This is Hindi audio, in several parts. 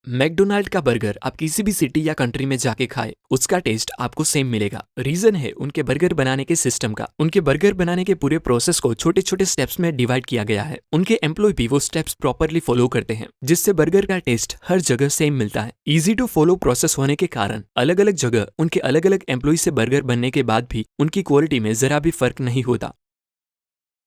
मैकडोनाल्ड का बर्गर आप किसी भी सिटी या कंट्री में जाके खाए, उसका टेस्ट आपको सेम मिलेगा। रीजन है उनके बर्गर बनाने के सिस्टम का। उनके बर्गर बनाने के पूरे प्रोसेस को छोटे छोटे स्टेप्स में डिवाइड किया गया है। उनके एम्प्लॉय भी वो स्टेप्स प्रॉपरली फॉलो करते हैं, जिससे बर्गर का टेस्ट हर जगह सेम मिलता है। इजी टू फॉलो प्रोसेस होने के कारण अलग अलग जगह उनके अलग अलग एम्प्लॉय से बर्गर बनने के बाद भी उनकी क्वालिटी में जरा भी फर्क नहीं होता।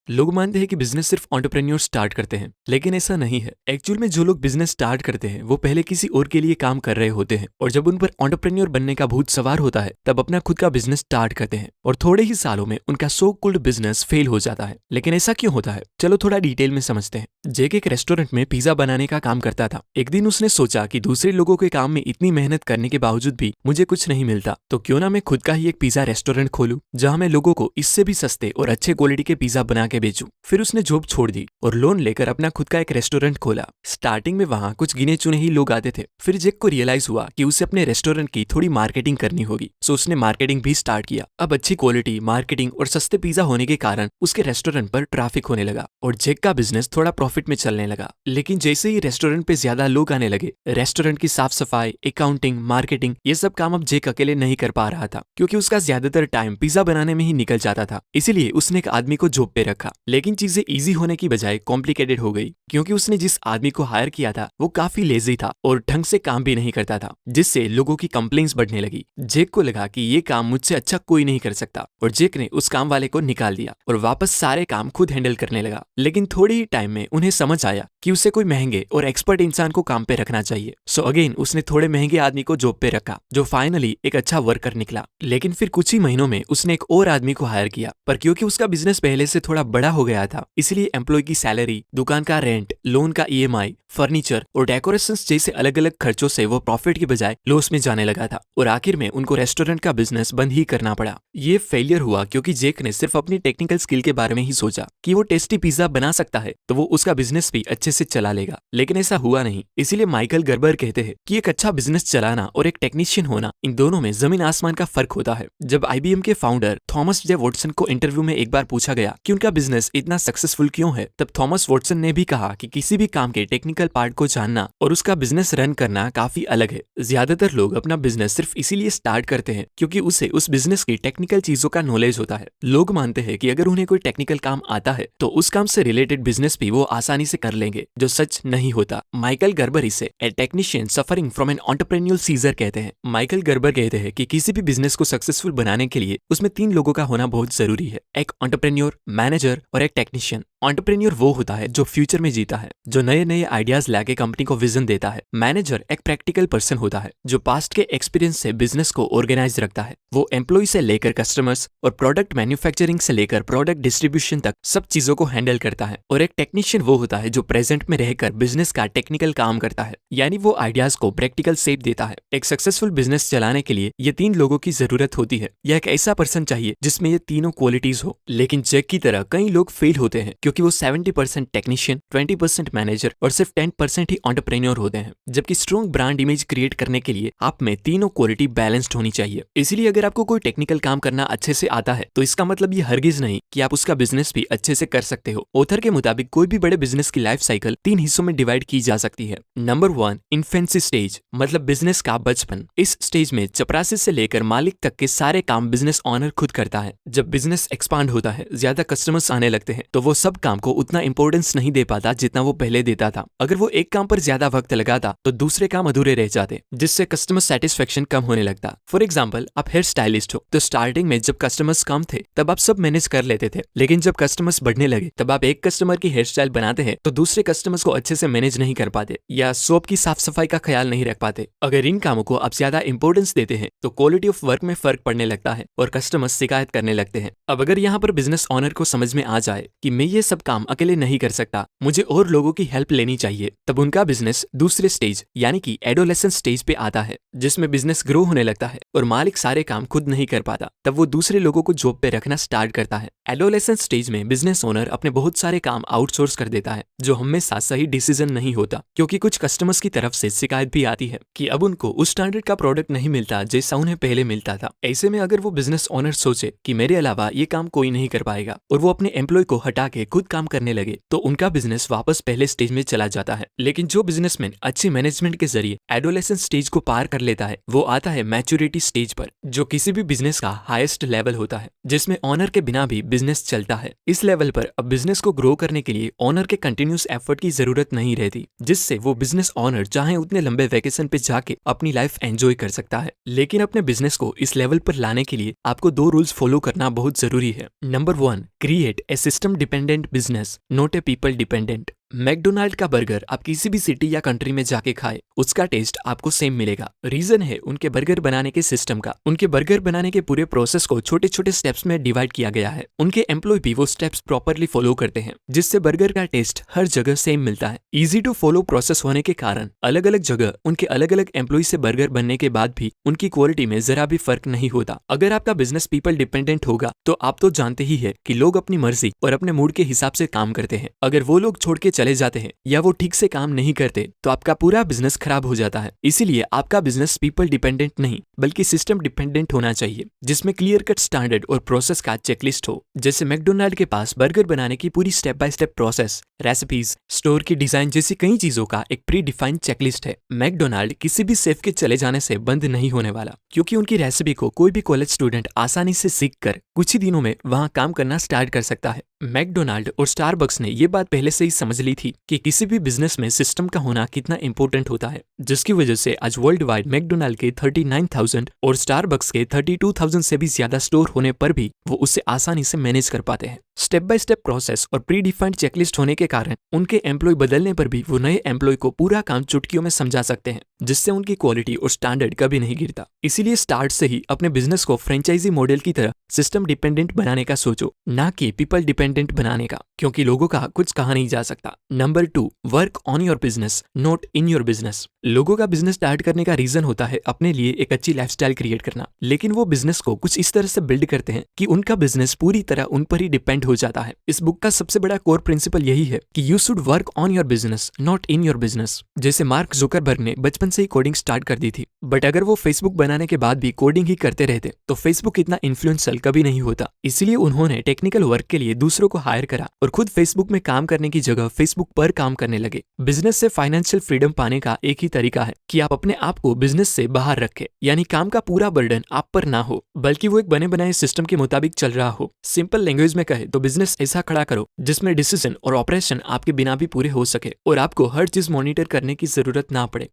लोग मानते हैं कि बिजनेस सिर्फ एंटरप्रेन्योर स्टार्ट करते हैं, लेकिन ऐसा नहीं है। एक्चुअल में जो लोग बिजनेस स्टार्ट करते हैं वो पहले किसी और के लिए काम कर रहे होते हैं, और जब उन पर एंटरप्रेन्योर बनने का भूत सवार होता है तब अपना खुद का बिजनेस स्टार्ट करते हैं, और थोड़े ही सालों में उनका सो कॉल्ड बिजनेस फेल हो जाता है। लेकिन ऐसा क्यों होता है, चलो थोड़ा डिटेल में समझते हैं। जेक एक रेस्टोरेंट में पिज्जा बनाने का काम करता था। एक दिन उसने सोचा कि दूसरे लोगों के काम में इतनी मेहनत करने के बावजूद भी मुझे कुछ नहीं मिलता, तो क्यों ना मैं खुद का ही एक पिज्जा रेस्टोरेंट खोलूं, जहां मैं लोगों को इससे भी सस्ते और अच्छे क्वालिटी के पिज्जा बना के बेचूं। फिर उसने जॉब छोड़ दी और लोन लेकर अपना खुद का एक रेस्टोरेंट खोला। स्टार्टिंग में वहां कुछ गिने चुने ही लोग आते थे। फिर जेक को रियलाइज हुआ कि उसे अपने रेस्टोरेंट की थोड़ी मार्केटिंग करनी होगी, सो उसने मार्केटिंग भी स्टार्ट किया। अब अच्छी क्वालिटी, मार्केटिंग और सस्ते पिज्जा होने के कारण उसके रेस्टोरेंट पर ट्रैफिक होने लगा और जेक का बिजनेस थोड़ा प्रॉफिट में चलने लगा। लेकिन जैसे ही रेस्टोरेंट पे ज्यादा लोग आने लगे, रेस्टोरेंट की साफ सफाई, अकाउंटिंग, मार्केटिंग, ये सब काम अब जेक अकेले नहीं कर पा रहा था, क्योंकि उसका ज्यादातर टाइम पिज्जा बनाने में ही निकल जाता था। इसीलिए उसने एक आदमी को जॉब पे रखा। लेकिन चीजें इजी होने की बजाय कॉम्प्लिकेटेड हो गई, क्योंकि उसने जिस आदमी को हायर किया था वो काफी लेजी था और ढंग से काम भी नहीं करता था, जिससे लोगों की कंप्लेंट्स बढ़ने लगी। जेक को लगा कि ये काम मुझसे अच्छा कोई नहीं कर सकता, और जेक ने उस काम वाले को निकाल दिया और वापस सारे काम खुद हैंडल करने लगा। लेकिन थोड़ी ही टाइम में उन्हें समझ आया कि उसे कोई महंगे और एक्सपर्ट इंसान को काम पे रखना चाहिए। सो अगेन उसने थोड़े महंगे आदमी को जॉब पे रखा, जो फाइनली एक अच्छा वर्कर निकला। लेकिन फिर कुछ ही महीनों में उसने एक और आदमी को हायर किया, पर क्योंकि उसका बिजनेस पहले से थोड़ा बड़ा हो गया था, इसलिए एम्प्लॉय की सैलरी, दुकान का रेंट, लोन का ईएमआई, फर्नीचर और डेकोरेशंस जैसे अलग अलग खर्चों से वो प्रॉफिट की बजाय लॉस में जाने लगा था, और आखिर में उनको रेस्टोरेंट का बिजनेस बंद ही करना पड़ा। ये फेलियर हुआ क्योंकि जेक ने सिर्फ अपनी टेक्निकल स्किल के बारे में ही सोचा कि वो टेस्टी पिज्जा बना सकता है तो वो उसका बिजनेस भी अच्छे से चला लेगा। लेकिन ऐसा हुआ नहीं। इसीलिए माइकल गर्बर कहते हैं कि एक अच्छा बिजनेस चलाना और एक टेक्नीशियन होना, इन दोनों में जमीन आसमान का फर्क होता है। जब आईबीएम के फाउंडर थॉमस जे वॉटसन को इंटरव्यू में एक बार पूछा गया कि उनका बिजनेस इतना सक्सेसफुल क्यों है, तब थॉमस वॉटसन ने भी कहा कि किसी भी काम के टेक्निकल पार्ट को जानना और उसका बिजनेस रन करना काफी अलग है। ज्यादातर लोग अपना बिजनेस सिर्फ इसीलिए स्टार्ट करते हैं क्योंकि उसे उस बिजनेस की टेक्निकल चीजों का नॉलेज होता है। लोग मानते हैं कि अगर उन्हें कोई टेक्निकल काम आता है तो उस काम से रिलेटेड बिजनेस भी वो आसानी से कर लेंगे, जो सच नहीं होता। माइकल गर्बर इसे a technician suffering from an entrepreneur seizure कहते हैं। माइकल गर्बर कहते हैं कि किसी भी बिजनेस को सक्सेसफुल बनाने के लिए उसमें 3 लोगों का होना बहुत जरूरी है, एक एंटरप्रेन्योर, मैनेजर और एक टेक्नीशियन। एंटरप्रेन्योर वो होता है जो फ्यूचर में जीता है, जो नए नए आइडियाज लाके कंपनी को विजन देता है। मैनेजर एक प्रैक्टिकल पर्सन होता है जो पास्ट के एक्सपीरियंस से बिजनेस को ऑर्गेनाइज रखता है। वो एम्प्लॉय से लेकर कस्टमर्स और प्रोडक्ट मैन्युफैक्चरिंग से लेकर प्रोडक्ट डिस्ट्रीब्यूशन तक सब चीजों को हैंडल करता है। और एक टेक्नीशियन वो होता है जो प्रेजेंट में रहकर बिजनेस का टेक्निकल काम करता है, यानी वो आइडियाज को प्रैक्टिकल शेप देता है। एक सक्सेसफुल बिजनेस चलाने के लिए ये 3 लोगों की जरूरत होती है। यह एक ऐसा पर्सन चाहिए जिसमें ये तीनों क्वालिटीज हो। लेकिन जेक की तरह कई लोग फेल होते हैं क्योंकि वो 70% टेक्नीशियन, 20% मैनेजर और सिर्फ 10% ही एंटरप्रेन्योर होते हैं। जबकि स्ट्रॉन्ग ब्रांड इमेज क्रिएट करने के लिए आप में तीनों क्वालिटी बैलेंस्ड होनी चाहिए। इसीलिए अगर आपको कोई टेक्निकल काम करना अच्छे से आता है तो इसका मतलब ये हरगिज नहीं कि आप उसका बिजनेस भी अच्छे से कर सकते हो। ऑथर के मुताबिक कोई भी बड़े बिजनेस की लाइफ साइकिल 3 हिस्सों में डिवाइड की जा सकती है। नंबर 1, इन्फेंसी स्टेज, मतलब बिजनेस का बचपन। इस स्टेज में चपरासी से लेकर मालिक तक के सारे काम बिजनेस ऑनर खुद करता है। जब बिजनेस एक्सपांड होता है, ज्यादा कस्टमर्स आने लगते हैं, तो वो सब काम को उतना इंपॉर्टेंस नहीं दे पाता जितना वो पहले देता था। अगर वो एक काम पर ज्यादा वक्त लगाता तो दूसरे काम अधूरे रह जाते, जिससे कस्टमर सेटिस्फेक्शन कम होने लगता। फॉर एग्जाम्पल, आप हेयर स्टाइलिस्ट हो तो स्टार्टिंग में जब कस्टमर्स कम थे तब आप सब मैनेज कर लेते थे, लेकिन जब कस्टमर्स बढ़ने लगे तब आप एक कस्टमर की हेयर स्टाइल बनाते हैं तो दूसरे कस्टमर्स को अच्छे से मैनेज नहीं कर पाते, या शॉप की साफ सफाई का ख्याल नहीं रख पाते। अगर इन कामों को आप ज्यादा इंपॉर्टेंस देते हैं तो क्वालिटी ऑफ वर्क में फर्क पड़ने लगता है और कस्टमर्स शिकायत करने लगते हैं। अब अगर यहाँ पर बिजनेस ऑनर को समझ में आ जाए कि मैं ये सब काम अकेले नहीं कर सकता, मुझे और लोगों की हेल्प लेनी चाहिए, तब उनका बिजनेस दूसरे स्टेज यानी कि एडोलेसेंस स्टेज पे आता है, जिसमें बिजनेस ग्रो होने लगता है और मालिक सारे काम खुद नहीं कर पाता। तब वो दूसरे लोगों को जॉब पे रखना स्टार्ट करता है। एडोलेसेंस स्टेज में बिजनेस ओनर अपने बहुत सारे काम आउटसोर्स कर देता है, जो हमेशा सही डिसीजन नहीं होता, क्योंकि कुछ कस्टमर्स की तरफ से शिकायत भी आती है कि अब उनको उस स्टैंडर्ड का प्रोडक्ट नहीं मिलता जैसा उन्हें पहले मिलता था। ऐसे में अगर वो बिजनेस ओनर सोचे कि मेरे अलावा ये काम कोई नहीं कर पाएगा और वो अपने एम्प्लॉय को हटा के खुद काम करने लगे तो उनका बिजनेस वापस पहले स्टेज में चला जाता है। लेकिन जो बिजनेसमैन अच्छी मैनेजमेंट के जरिए एडोलेसेंस स्टेज को पार कर लेता है वो आता है मैच्योरिटी स्टेज पर, जो किसी भी बिजनेस का हाईएस्ट लेवल होता है, जिसमें ऑनर के बिना भी बिजनेस चलता है। इस लेवल पर अब बिजनेस को ग्रो करने के लिए ऑनर के कंटिन्यूस एफर्ट की जरूरत नहीं रहती, जिससे वो बिजनेस ऑनर चाहे उतने लंबे वेकेशन पे जाके अपनी लाइफ एंजॉय कर सकता है। लेकिन अपने बिजनेस को इस लेवल पर लाने के लिए आपको 2 रूल्स फॉलो करना बहुत जरूरी है। Number 1, create a system dependent business, not a people dependent. McDonald का बर्गर आप किसी भी सिटी या कंट्री में जाके खाए उसका टेस्ट आपको सेम मिलेगा। रीजन है उनके बर्गर बनाने के सिस्टम का। उनके बर्गर बनाने के पूरे प्रोसेस को छोटे छोटे स्टेप्स में डिवाइड किया गया है। उनके एम्प्लॉय भी वो स्टेप्स प्रॉपरली फॉलो करते हैं, जिससे बर्गर का टेस्ट हर जगह सेम मिलता है। इजी टू फॉलो प्रोसेस होने के कारण अलग अलग जगह उनके अलग अलग एम्प्लॉय से बर्गर बनने के बाद भी उनकी क्वालिटी में जरा भी फर्क नहीं होता। अगर आपका बिजनेस पीपल डिपेंडेंट होगा तो आप तो जानते ही है कि लोग अपनी मर्जी और अपने मूड के हिसाब से काम करते हैं। अगर वो लोग छोड़ के चले जाते हैं या वो ठीक से काम नहीं करते तो आपका पूरा बिजनेस खराब हो जाता है। इसीलिए आपका बिजनेस पीपल डिपेंडेंट नहीं बल्कि सिस्टम डिपेंडेंट होना चाहिए, जिसमें क्लियर कट स्टैंडर्ड और प्रोसेस का चेकलिस्ट हो। जैसे मैकडोनाल्ड के पास बर्गर बनाने की पूरी step by step process, recipes, store की डिजाइन जैसी कई चीजों का एक प्री डिफाइंड चेकलिस्ट है। मैकडोनाल्ड किसी भी शेफ के चले जाने से बंद नहीं होने वाला, क्योंकि उनकी रेसिपी को कोई भी कॉलेज स्टूडेंट आसानी से सीख कर कुछ ही दिनों में वहां काम करना स्टार्ट कर सकता है। मैकडोनाल्ड और स्टारबक्स ने ये बात पहले से ही समझ ली थी कि किसी भी बिजनेस में सिस्टम का होना कितना इंपॉर्टेंट होता है, जिसकी वजह से आज वर्ल्ड वाइड मैकडोनाल्ड के 39,000 और स्टारबक्स के 32,000 से भी ज्यादा स्टोर होने पर भी वो उसे आसानी से मैनेज कर पाते हैं। स्टेप बाय स्टेप प्रोसेस और प्री डिफाइंड चेकलिस्ट होने के कारण उनके एम्प्लॉय बदलने पर भी वो नए एम्प्लॉय को पूरा काम चुटकियों में समझा सकते हैं, जिससे उनकी क्वालिटी और स्टैंडर्ड कभी नहीं गिरता। इसीलिए स्टार्ट से ही अपने बिजनेस को फ्रेंचाइजी मॉडल की तरह सिस्टम डिपेंडेंट बनाने का सोचो, ना कि पीपल डिपेंडेंट बनाने का, क्योंकि लोगों का कुछ कहा नहीं जा सकता। Number 2, work on your business, not in your business. लोगों का बिजनेस स्टार्ट करने का रीजन होता है अपने लिए एक अच्छी लाइफस्टाइल क्रिएट करना, लेकिन वो बिजनेस को कुछ इस तरह से बिल्ड करते हैं कि उनका बिजनेस पूरी तरह उन पर ही डिपेंड हो जाता है। इस बुक का सबसे बड़ा कोर प्रिंसिपल यही है कि you should work on your business, not in your business. जैसे मार्क जुकरबर्ग ने बचपन से ही कोडिंग स्टार्ट कर दी थी, बट अगर वो फेसबुक बनाने के बाद भी कोडिंग ही करते रहते तो फेसबुक इतना इन्फ्लुएंशियल कभी नहीं होता। इसलिए उन्होंने टेक्निकल वर्क के लिए दूसरों को हायर करा और खुद फेसबुक में काम करने की जगह फेसबुक पर काम करने लगे। बिजनेस से फाइनेंशियल फ्रीडम पाने का एक ही तरीका है कि आप अपने आप को बिजनेस से बाहर रखें, यानी काम का पूरा बर्डन आप पर ना हो, बल्कि वो एक बने बनाए सिस्टम के मुताबिक चल रहा हो। सिंपल लैंग्वेज में कहे तो बिजनेस ऐसा खड़ा करो जिसमें डिसीजन और ऑपरेशन आपके बिना भी पूरे हो सके और आपको हर चीज मॉनिटर करने की जरूरत ना पड़े।